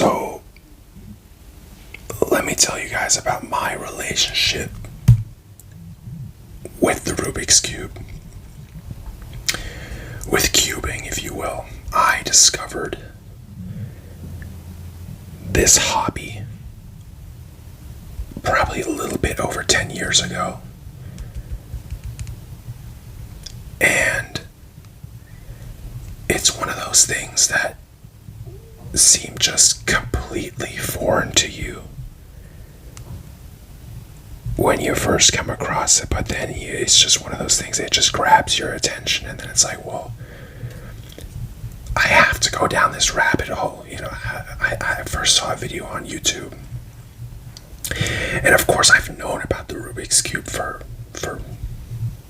So, let me tell you guys about my relationship with the Rubik's Cube. With cubing, if you will. I discovered this hobby probably a little bit over 10 years ago. And it's one of those things that seem just completely foreign to you when you first come across it, but then it's just one of those things that just grabs your attention, and then it's like, well, I have to go down this rabbit hole. I first saw a video on YouTube, and of course I've known about the Rubik's Cube for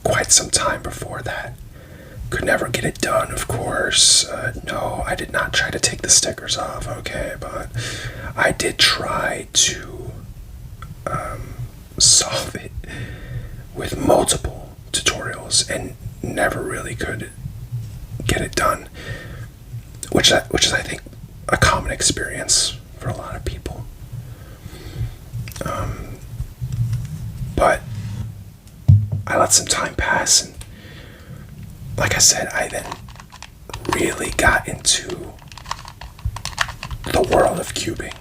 quite some time before that. Could never get it done, of course. No, I did not try to take the stickers off, okay, but I did try to solve it with multiple tutorials and never really could get it done, which is I think a common experience for a lot of people. But I let some time pass, and like I said, I then really got into the world of cubing.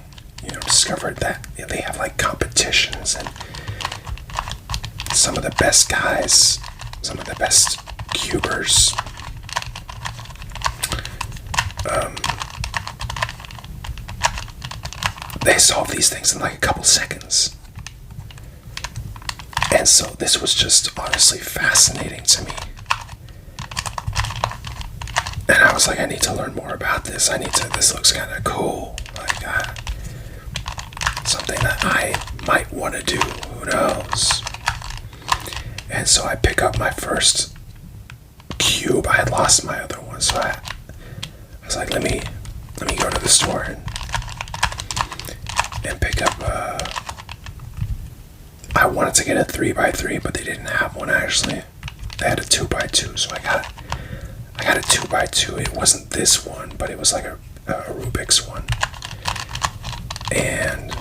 Discovered that they have like competitions, and some of the best guys, some of the best cubers, they solve these things in like a couple seconds. And so this was just honestly fascinating to me. And I was like, I need to learn more about this. This looks kind of cool. Like, something that I might want to do. Who knows? And so I pick up my first cube. I had lost my other one, so I was like, let me go to the store and pick up. I wanted to get a 3x3, but they didn't have one actually. They had a 2x2, so I got a 2x2. It wasn't this one, but it was like a Rubik's one. And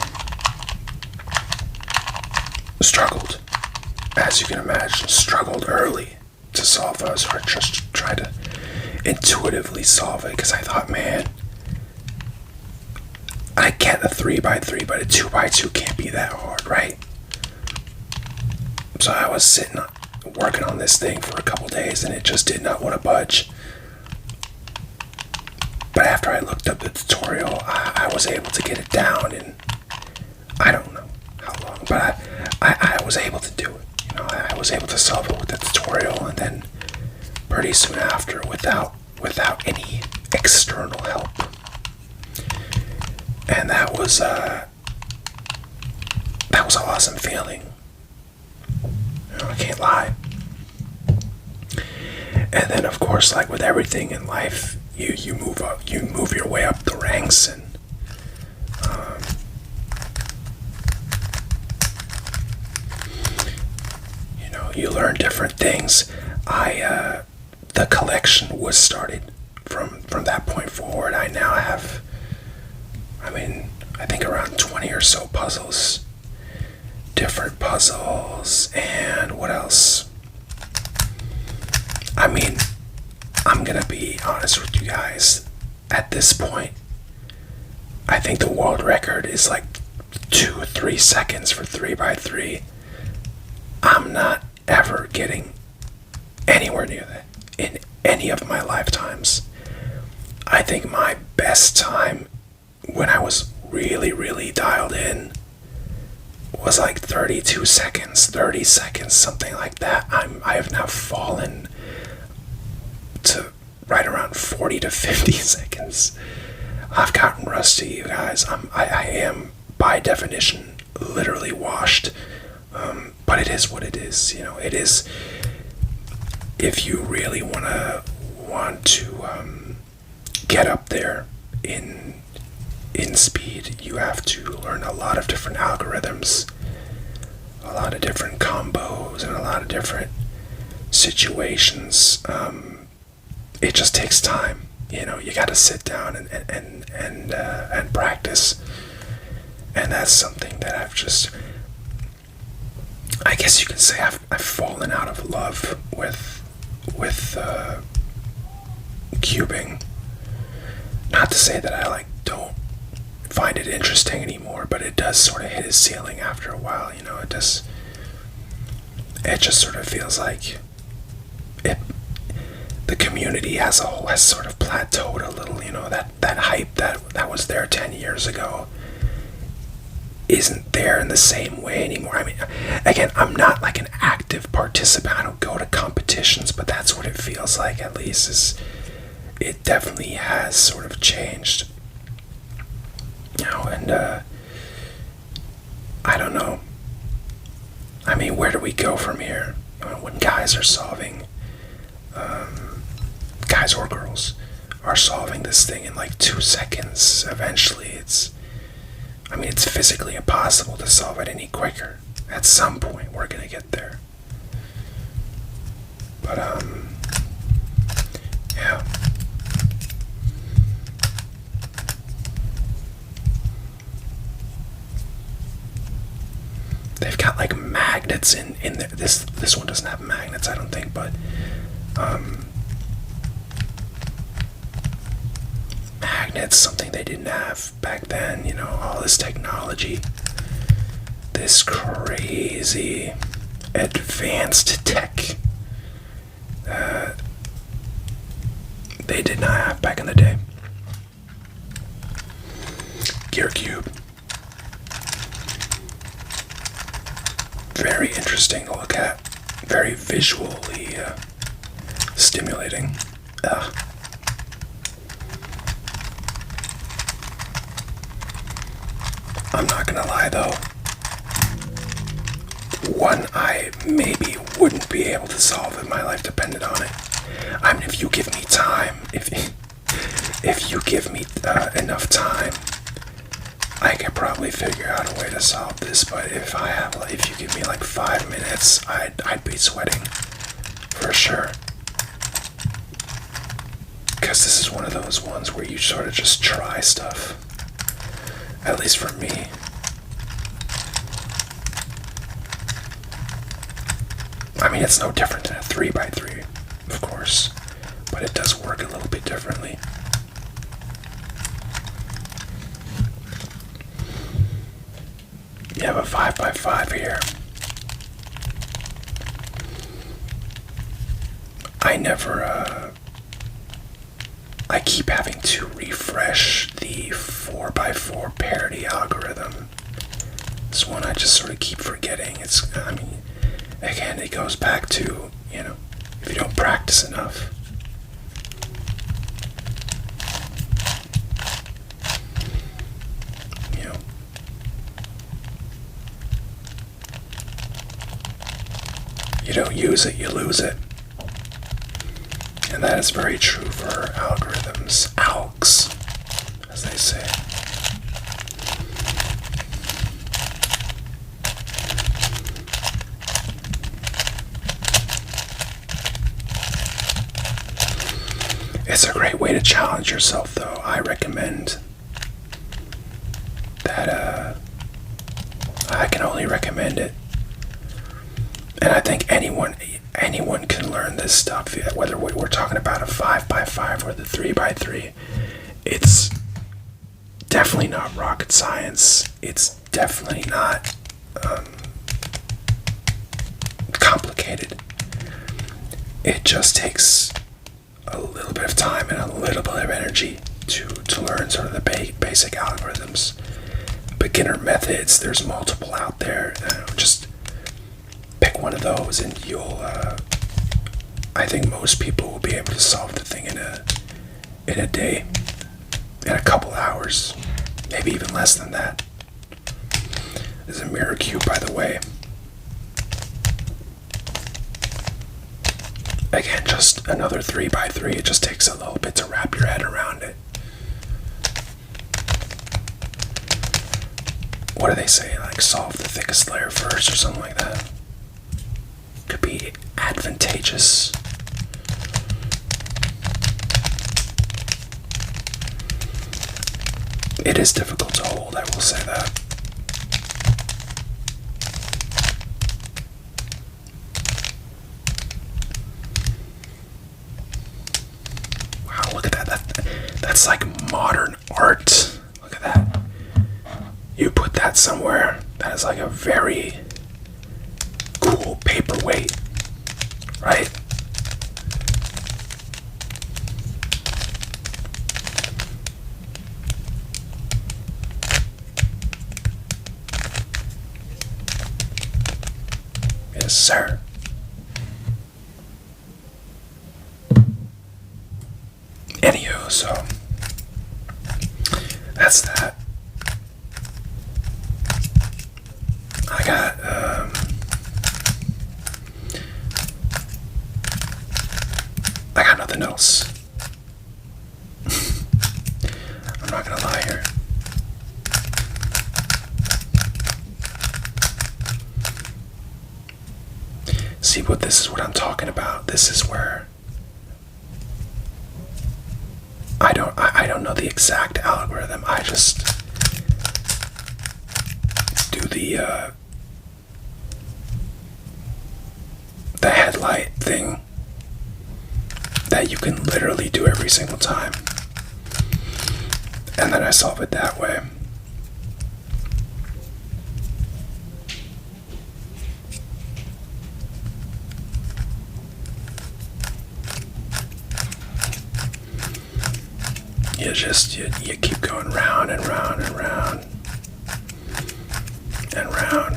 struggled, as you can imagine, struggled early to solve those, or just try to intuitively solve it, because I thought, man, I get a 3x3, but a 2x2 can't be that hard, right? So I was sitting working on this thing for a couple days, and it just did not want to budge. But after I looked up the tutorial, I was able to get it down in, I don't know how long, but I was able to do it. I was able to solve it with the tutorial, and then pretty soon after, without any external help. And that was an awesome feeling. I can't lie. And then, of course, like with everything in life, you move up, you move your way up the ranks, and you learn different things. The collection was started from that point forward. I now have, I think around 20 or so puzzles, different puzzles, and what else? I'm gonna be honest with you guys. At this point, I think the world record is like 2 or 3 seconds for 3x3. I'm not ever getting anywhere near that in any of my lifetimes. I think my best time when I was really, really dialed in was like 32 seconds, 30 seconds, something like that. I have now fallen to right around 40 to 50 seconds. I've gotten rusty, you guys. I am, by definition, literally washed. But it is what it is. It is. If you really want to get up there in speed, you have to learn a lot of different algorithms, a lot of different combos, and a lot of different situations. It just takes time. you got to sit down and practice. And that's something that I guess you could say I've fallen out of love with cubing. Not to say that I don't find it interesting anymore, but it does sort of hit its ceiling after a while. It just sort of feels like the community as a whole has sort of plateaued a little. That hype that was there 10 years ago isn't there in the same way anymore. I mean, again, I'm not like an active participant. I don't go to competitions, but that's what it feels like, at least. It definitely has sort of changed. And I don't know. I mean, where do we go from here? When guys are solving, guys or girls are solving this thing in like 2 seconds, eventually it's physically impossible to solve it any quicker. At some point, we're gonna get there. But, yeah. They've got like magnets in there. This one doesn't have magnets, I don't think, but magnets, something they didn't have back then. All this technology, this crazy advanced tech they did not have back in the day. Gear Cube. Very interesting to look at. Very visually stimulating. I'm not gonna lie though. One I maybe wouldn't be able to solve if my life depended on it. I mean, if you give me time, if you give me enough time, I could probably figure out a way to solve this. But if you give me like 5 minutes, I'd be sweating for sure. Because this is one of those ones where you sort of just try stuff. At least for me. I mean, it's no different than a 3x3, of course, but it does work a little bit differently. You have a 5x5 here. I keep having to refresh the 4x4 parity algorithm. This one I just sort of keep forgetting. Again, it goes back to, if you don't practice enough. You don't use it, you lose it. And that is very true for algorithms. Algs, as they say. It's a great way to challenge yourself, though. I recommend that. I can only recommend it. And I think anyone can learn this stuff, whether we're talking about a 5x5 or the 3x3. It's definitely not rocket science. It's definitely not complicated. It just takes a little bit of time and a little bit of energy to learn sort of the basic algorithms. Beginner methods, there's multiple out there. Just pick one of those and you'll I think most people will be able to solve the thing in a day, in a couple hours, maybe even less than that. There's a mirror cube, by the way. Again, just another 3x3. It just takes a little bit to wrap your head around it. What do they say? Like, solve the thickest layer first or something like that. Could be advantageous. It is difficult to hold, I will say that. Wow, look at that's like modern art. Look at that. You put that somewhere, that is like a very cool paperweight, right? Yes, sir. Anywho, so that's that. I got nothing else. I'm not gonna lie here. See, this is what I'm talking about. This is where I don't know the exact algorithm. I just do the headlight thing that you can literally do every single time, and then I solve it that way. You keep going round and round and round and round.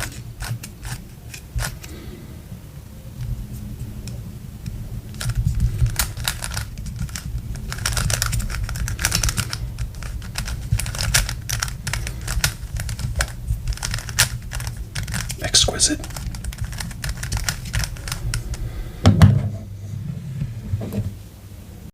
Exquisite.